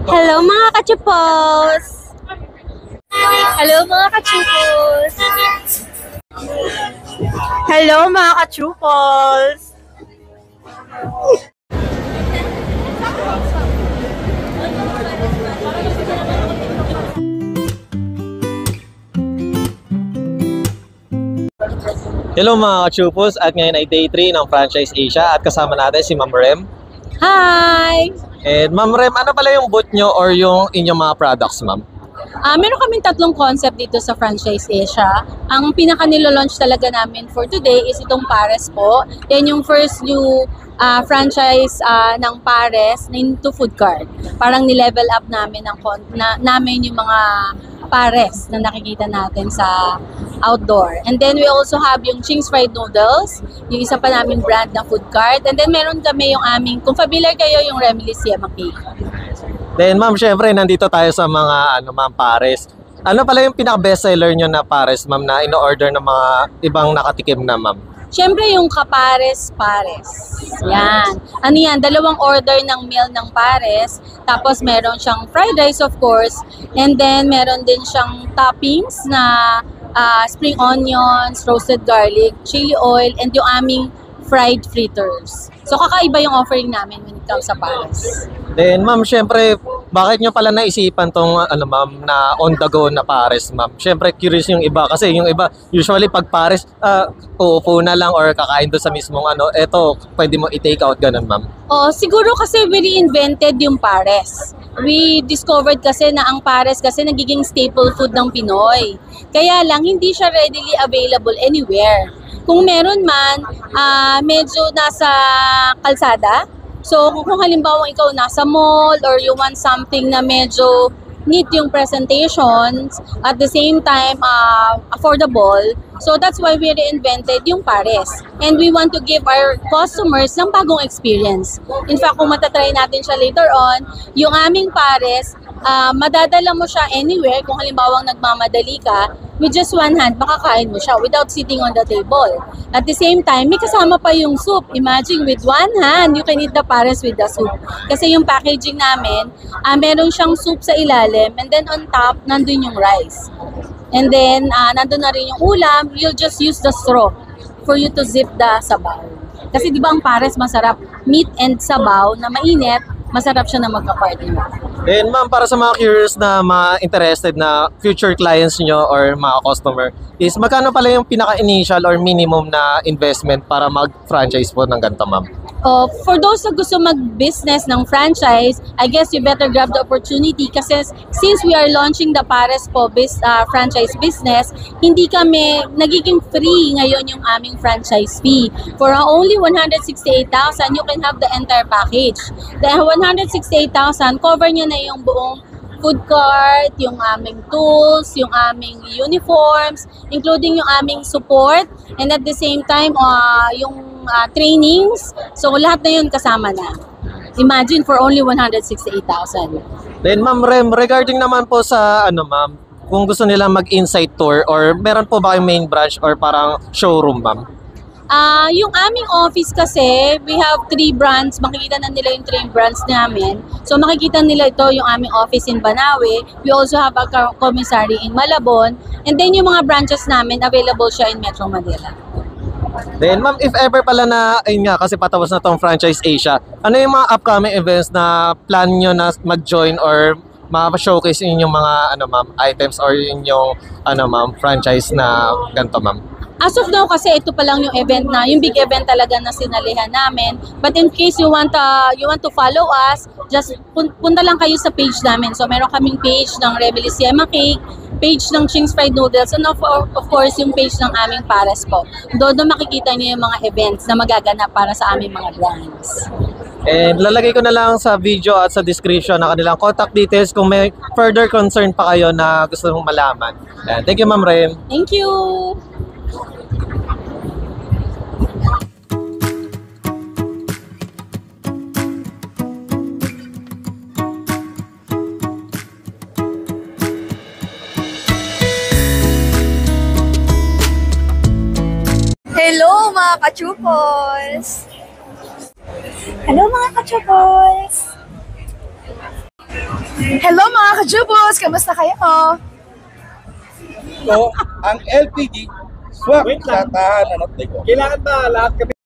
Hello mga kachupos! Hello mga kachupos! Hello mga ka-Truples! Hello mga ka-Chupos, at ngayon ay day 3 ng Franchise Asia at kasama natin si Ma'am Rem. Hi! And Ma'am Rem, ano pala yung booth nyo or yung inyong mga products, Ma'am? Meron kaming tatlong concept dito sa Franchise Asia. Ang pinaka nilo-launch talaga namin for today is itong Pares po. Yan yung first new franchise ng Pares into food cart. Parang ni-level up namin namin yung mga Pares na nakikita natin sa outdoor. And then we also have yung Ching's Fried Noodles, yung isa pa naming brand na food cart. And then meron kami yung aming, kung familiar kayo, yung Remilis Yema Cake. Then Ma'am, syempre nandito tayo sa mga Ma'am, Pares. Ano pala yung pinaka-bestseller nyo na Pares, Ma'am, na ino-order ng mga ibang nakatikim na, Ma'am? Siyempre yung kapares-pares. Yan. Ano yan? Dalawang order ng meal ng pares. Tapos meron siyang fried rice of course. And then meron din siyang toppings na spring onions, roasted garlic, chili oil, and yung aming fried fritters. So kakaiba yung offering namin when it comes sa pares. Then Ma'am, syempre, bakit nyo pala naisipan tong Ma'am, na on-the-go na Pares, Ma'am? Syempre, curious yung iba kasi yung iba, usually pag Pares, uupo na lang or kakain doon sa mismong eto, pwede mo i-take out, ganun, Ma'am. Siguro kasi we reinvented yung pares. We discovered kasi na ang pares kasi nagiging staple food ng Pinoy. Kaya lang, hindi siya readily available anywhere. Kung meron man, medyo nasa kalsada. So kung halimbawa ikaw nasa mall or you want something na medyo neat yung presentations, at the same time affordable, so that's why we reinvented yung pares. And we want to give our customers ng bagong experience. In fact, kung matatry natin siya later on, yung aming pares, madadala mo siya anywhere. Kung halimbawa nagmamadali ka, with just one hand, makakain mo siya without sitting on the table. At the same time, may kasama pa yung soup. Imagine, with one hand, you can eat the pares with the soup. Kasi yung packaging namin, meron siyang soup sa ilalim, and then on top, nandun yung rice. And then, nandun na rin yung ulam, you'll just use the straw for you to zip the sabaw. Kasi di ba ang pares masarap, meat and sabaw na mainit, masarap siya na magka-party mo. Then Ma'am, para sa mga curious na mga interested na future clients nyo or mga customer, is magkano pala yung pinaka-initial or minimum na investment para mag-franchise po ng ganito, Ma'am? For those na gusto mag-business ng franchise, I guess you better grab the opportunity kasi since we are launching the Pares po franchise business, hindi kami nagiging free ngayon yung aming franchise fee. For only 168,000, you can have the entire package. The 168,000, cover nyo na yung buong food cart, yung aming tools, yung aming uniforms, including yung aming support, and at the same time, yung trainings. So lahat na yun kasama na. Imagine for only 168,000. Then Ma'am Rem, regarding naman po sa Ma'am, kung gusto nila mag-inside tour or meron po ba kayong main branch or parang showroom, Ma'am? Yung aming office kasi, we have 3 brands. Makikita na nila yung 3 brands namin. So makikita nila ito yung aming office in Banawe. We also have a commissary in Malabon. And then yung mga branches namin, available siya in Metro Manila. Then Ma'am, if ever pala na, ayun nga, kasi patapos na tong Franchise Asia, ano yung mga upcoming events na plan nyo na mag-join or ma-showcase yung mga Ma'am, items or yung Ma'am, franchise na ganito, Ma'am? As of now kasi ito pa lang yung event yung big event talaga na sinalihan namin. But in case you want to follow us, just punta lang kayo sa page namin. So meron kaming page ng Remilis Yema Cake, page ng Ching's Fried Noodles, and of course yung page ng aming Pares po. Doon makikita niyo yung mga events na magaganap para sa aming mga brands. And lalagay ko na lang sa video at sa description ng kanilang contact details kung may further concern pa kayo na gusto mong malaman. And thank you, Ma'am Rem. Thank you! Hello mga ka-Chuples! Hello mga ka-Chuples! Hello mga ka-Jubos! Kamusta kayo? Ito ang LPG swak sa tahanan at negosyo. Kailangan ba lahat kami